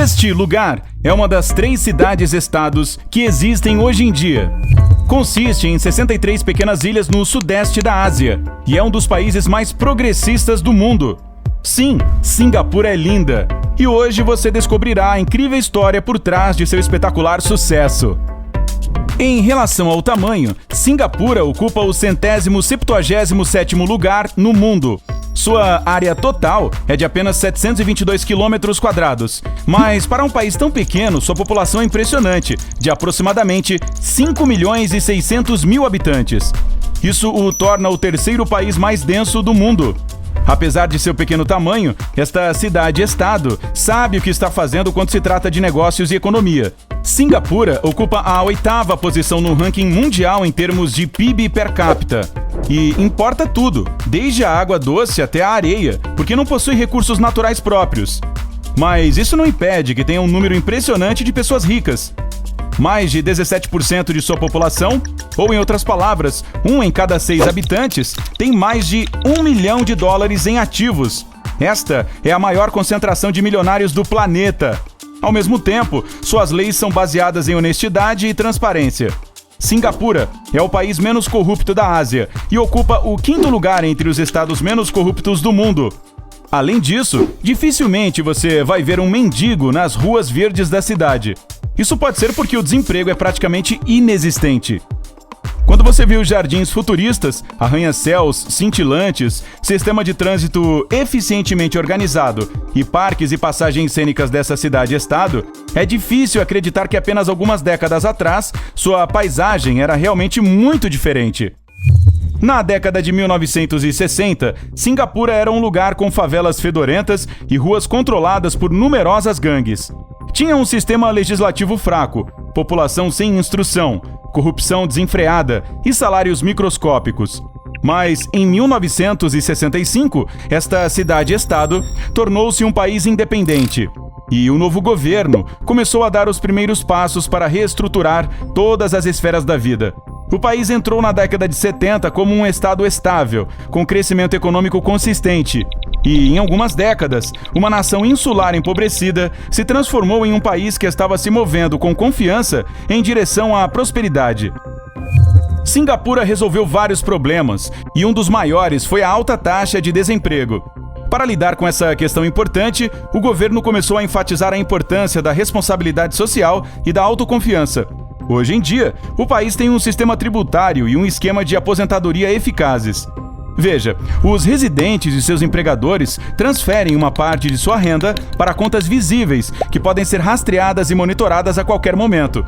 Este lugar é uma das 3 cidades-estados que existem hoje em dia. Consiste em 63 pequenas ilhas no sudeste da Ásia e é um dos países mais progressistas do mundo. Sim, Singapura é linda e hoje você descobrirá a incrível história por trás de seu espetacular sucesso. Em relação ao tamanho, Singapura ocupa o 177º lugar no mundo. Sua área total é de apenas 722 km², mas para um país tão pequeno, sua população é impressionante, de aproximadamente 5.600.000 habitantes. Isso o torna o 3º país mais denso do mundo. Apesar de seu pequeno tamanho, esta cidade-estado sabe o que está fazendo quando se trata de negócios e economia. Singapura ocupa a 8ª posição no ranking mundial em termos de PIB per capita. E importa tudo, desde a água doce até a areia, porque não possui recursos naturais próprios. Mas isso não impede que tenha um número impressionante de pessoas ricas. Mais de 17% de sua população, ou em outras palavras, 1 em cada 6 habitantes, tem mais de $1 milhão em ativos. Esta é a maior concentração de milionários do planeta. Ao mesmo tempo, suas leis são baseadas em honestidade e transparência. Singapura é o país menos corrupto da Ásia e ocupa o 5º lugar entre os estados menos corruptos do mundo. Além disso, dificilmente você vai ver um mendigo nas ruas verdes da cidade. Isso pode ser porque o desemprego é praticamente inexistente. Quando você viu jardins futuristas, arranha-céus cintilantes, sistema de trânsito eficientemente organizado e parques e passagens cênicas dessa cidade-estado, é difícil acreditar que apenas algumas décadas atrás, sua paisagem era realmente muito diferente. Na década de 1960, Singapura era um lugar com favelas fedorentas e ruas controladas por numerosas gangues. Tinha um sistema legislativo fraco, população sem instrução, corrupção desenfreada e salários microscópicos. Mas, em 1965, esta cidade-estado tornou-se um país independente. E o novo governo começou a dar os primeiros passos para reestruturar todas as esferas da vida. O país entrou na década de 70 como um estado estável, com crescimento econômico consistente. E, em algumas décadas, uma nação insular empobrecida se transformou em um país que estava se movendo com confiança em direção à prosperidade. Singapura resolveu vários problemas, e um dos maiores foi a alta taxa de desemprego. Para lidar com essa questão importante, o governo começou a enfatizar a importância da responsabilidade social e da autoconfiança. Hoje em dia, o país tem um sistema tributário e um esquema de aposentadoria eficazes. Veja, os residentes e seus empregadores transferem uma parte de sua renda para contas visíveis, que podem ser rastreadas e monitoradas a qualquer momento.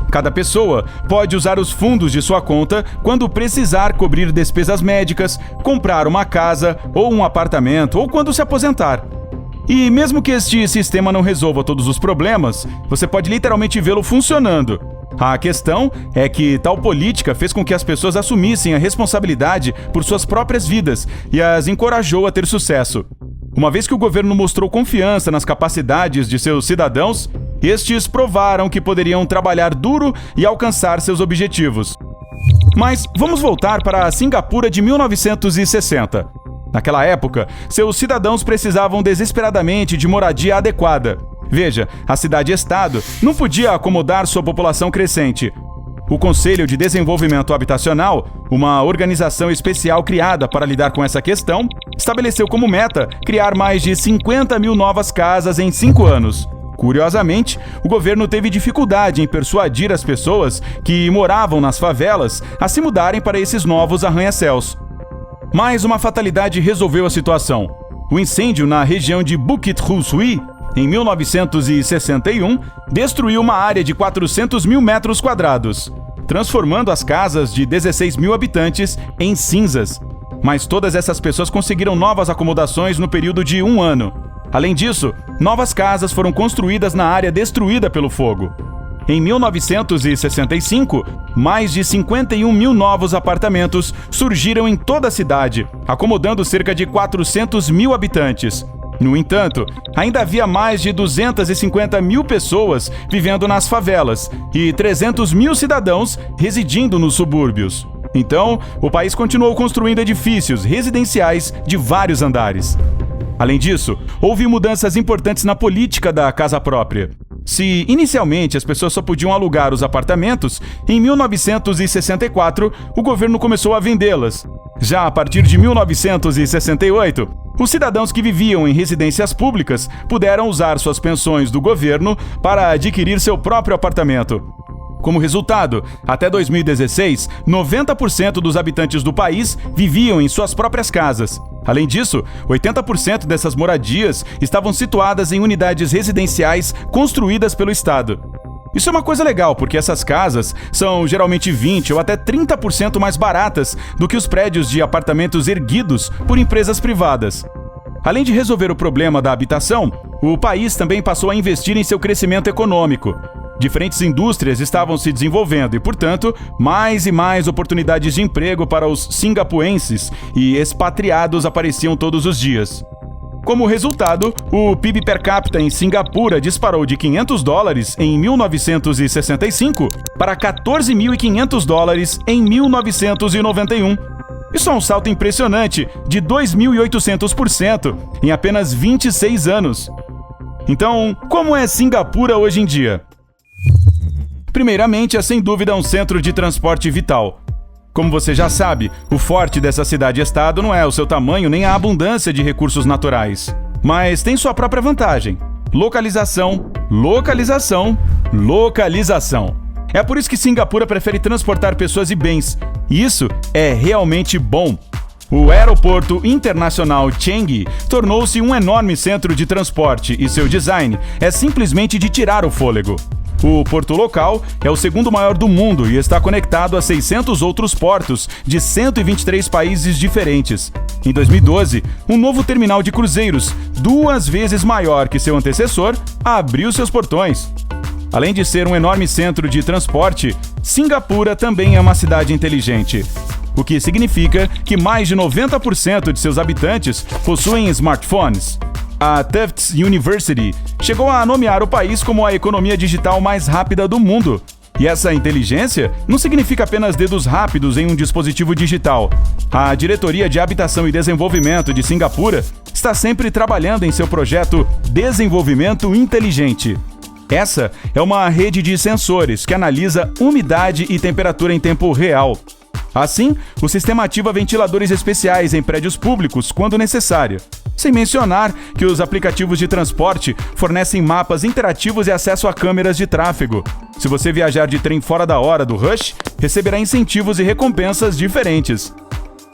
Cada pessoa pode usar os fundos de sua conta quando precisar cobrir despesas médicas, comprar uma casa ou um apartamento ou quando se aposentar. E mesmo que este sistema não resolva todos os problemas, você pode literalmente vê-lo funcionando. A questão é que tal política fez com que as pessoas assumissem a responsabilidade por suas próprias vidas e as encorajou a ter sucesso. Uma vez que o governo mostrou confiança nas capacidades de seus cidadãos, estes provaram que poderiam trabalhar duro e alcançar seus objetivos. Mas vamos voltar para a Singapura de 1960. Naquela época, seus cidadãos precisavam desesperadamente de moradia adequada. Veja, a cidade-estado não podia acomodar sua população crescente. O Conselho de Desenvolvimento Habitacional, uma organização especial criada para lidar com essa questão, estabeleceu como meta criar mais de 50 mil novas casas em 5 anos. Curiosamente, o governo teve dificuldade em persuadir as pessoas que moravam nas favelas a se mudarem para esses novos arranha-céus. Mas uma fatalidade resolveu a situação. O incêndio na região de Bukit Ho Swee, em 1961, destruiu uma área de 400 mil metros quadrados, transformando as casas de 16 mil habitantes em cinzas. Mas todas essas pessoas conseguiram novas acomodações no período de 1 ano. Além disso, novas casas foram construídas na área destruída pelo fogo. Em 1965, mais de 51 mil novos apartamentos surgiram em toda a cidade, acomodando cerca de 400 mil habitantes. No entanto, ainda havia mais de 250 mil pessoas vivendo nas favelas e 300 mil cidadãos residindo nos subúrbios. Então, o país continuou construindo edifícios residenciais de vários andares. Além disso, houve mudanças importantes na política da casa própria. Se inicialmente as pessoas só podiam alugar os apartamentos, em 1964 o governo começou a vendê-las. Já a partir de 1968, os cidadãos que viviam em residências públicas puderam usar suas pensões do governo para adquirir seu próprio apartamento. Como resultado, até 2016, 90% dos habitantes do país viviam em suas próprias casas. Além disso, 80% dessas moradias estavam situadas em unidades residenciais construídas pelo Estado. Isso é uma coisa legal, porque essas casas são geralmente 20% ou até 30% mais baratas do que os prédios de apartamentos erguidos por empresas privadas. Além de resolver o problema da habitação, o país também passou a investir em seu crescimento econômico. Diferentes indústrias estavam se desenvolvendo e, portanto, mais e mais oportunidades de emprego para os singapuenses e expatriados apareciam todos os dias. Como resultado, o PIB per capita em Singapura disparou de $500 em 1965 para $14.500 em 1991. Isso é um salto impressionante de 2.800% em apenas 26 anos. Então, como é Singapura hoje em dia? Primeiramente, é sem dúvida um centro de transporte vital. Como você já sabe, o forte dessa cidade-estado não é o seu tamanho nem a abundância de recursos naturais, mas tem sua própria vantagem: localização, localização, localização. É por isso que Singapura prefere transportar pessoas e bens. Isso é realmente bom. O Aeroporto Internacional Changi tornou-se um enorme centro de transporte e seu design é simplesmente de tirar o fôlego. O porto local é o segundo maior do mundo e está conectado a 600 outros portos de 123 países diferentes. Em 2012, um novo terminal de cruzeiros, 2 vezes maior que seu antecessor, abriu seus portões. Além de ser um enorme centro de transporte, Singapura também é uma cidade inteligente, o que significa que mais de 90% de seus habitantes possuem smartphones. A Tufts University chegou a nomear o país como a economia digital mais rápida do mundo. E essa inteligência não significa apenas dedos rápidos em um dispositivo digital. A Diretoria de Habitação e Desenvolvimento de Singapura está sempre trabalhando em seu projeto Desenvolvimento Inteligente. Essa é uma rede de sensores que analisa umidade e temperatura em tempo real. Assim, o sistema ativa ventiladores especiais em prédios públicos quando necessário. Sem mencionar que os aplicativos de transporte fornecem mapas interativos e acesso a câmeras de tráfego. Se você viajar de trem fora da hora do rush, receberá incentivos e recompensas diferentes.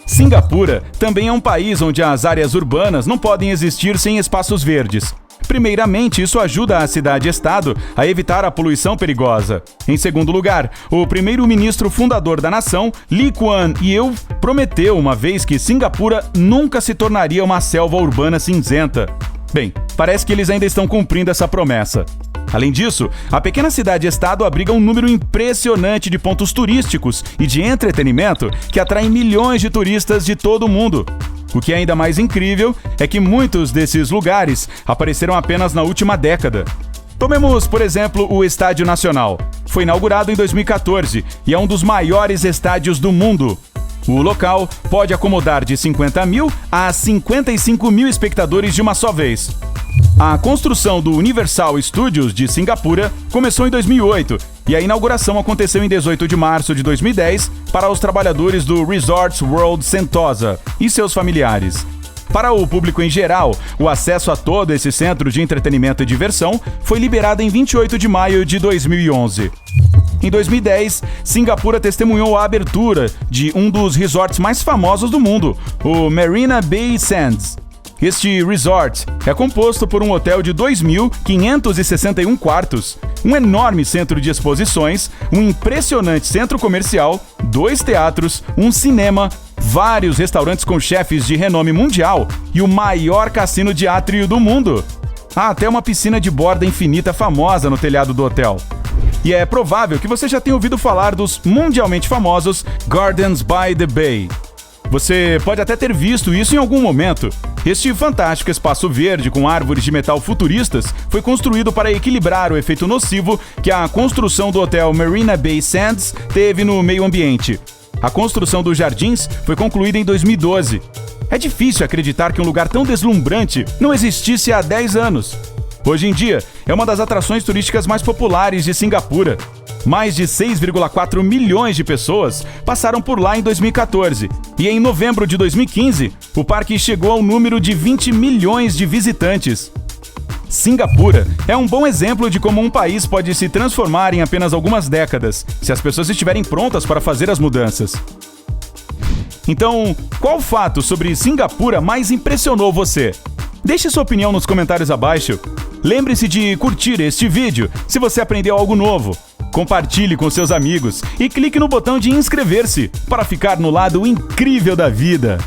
Singapura também é um país onde as áreas urbanas não podem existir sem espaços verdes. Primeiramente, isso ajuda a cidade-estado a evitar a poluição perigosa. Em segundo lugar, o primeiro-ministro fundador da nação, Lee Kuan Yew, prometeu uma vez que Singapura nunca se tornaria uma selva urbana cinzenta. Bem, parece que eles ainda estão cumprindo essa promessa. Além disso, a pequena cidade-estado abriga um número impressionante de pontos turísticos e de entretenimento que atraem milhões de turistas de todo o mundo. O que é ainda mais incrível é que muitos desses lugares apareceram apenas na última década. Tomemos, por exemplo, o Estádio Nacional. Foi inaugurado em 2014 e é um dos maiores estádios do mundo. O local pode acomodar de 50.000 a 55.000 espectadores de uma só vez. A construção do Universal Studios de Singapura começou em 2008 e a inauguração aconteceu em 18 de março de 2010 para os trabalhadores do Resorts World Sentosa e seus familiares. Para o público em geral, o acesso a todo esse centro de entretenimento e diversão foi liberado em 28 de maio de 2011. Em 2010, Singapura testemunhou a abertura de um dos resorts mais famosos do mundo, o Marina Bay Sands. Este resort é composto por um hotel de 2.561 quartos, um enorme centro de exposições, um impressionante centro comercial, 2 teatros, um cinema, vários restaurantes com chefes de renome mundial e o maior cassino de átrio do mundo. Há até uma piscina de borda infinita famosa no telhado do hotel. E é provável que você já tenha ouvido falar dos mundialmente famosos Gardens by the Bay. Você pode até ter visto isso em algum momento. Este fantástico espaço verde com árvores de metal futuristas foi construído para equilibrar o efeito nocivo que a construção do hotel Marina Bay Sands teve no meio ambiente. A construção dos jardins foi concluída em 2012. É difícil acreditar que um lugar tão deslumbrante não existisse há 10 anos. Hoje em dia, é uma das atrações turísticas mais populares de Singapura. Mais de 6,4 milhões de pessoas passaram por lá em 2014. E em novembro de 2015, o parque chegou ao número de 20 milhões de visitantes. Singapura é um bom exemplo de como um país pode se transformar em apenas algumas décadas, se as pessoas estiverem prontas para fazer as mudanças. Então, qual fato sobre Singapura mais impressionou você? Deixe sua opinião nos comentários abaixo. Lembre-se de curtir este vídeo se você aprendeu algo novo. Compartilhe com seus amigos e clique no botão de inscrever-se para ficar no lado incrível da vida.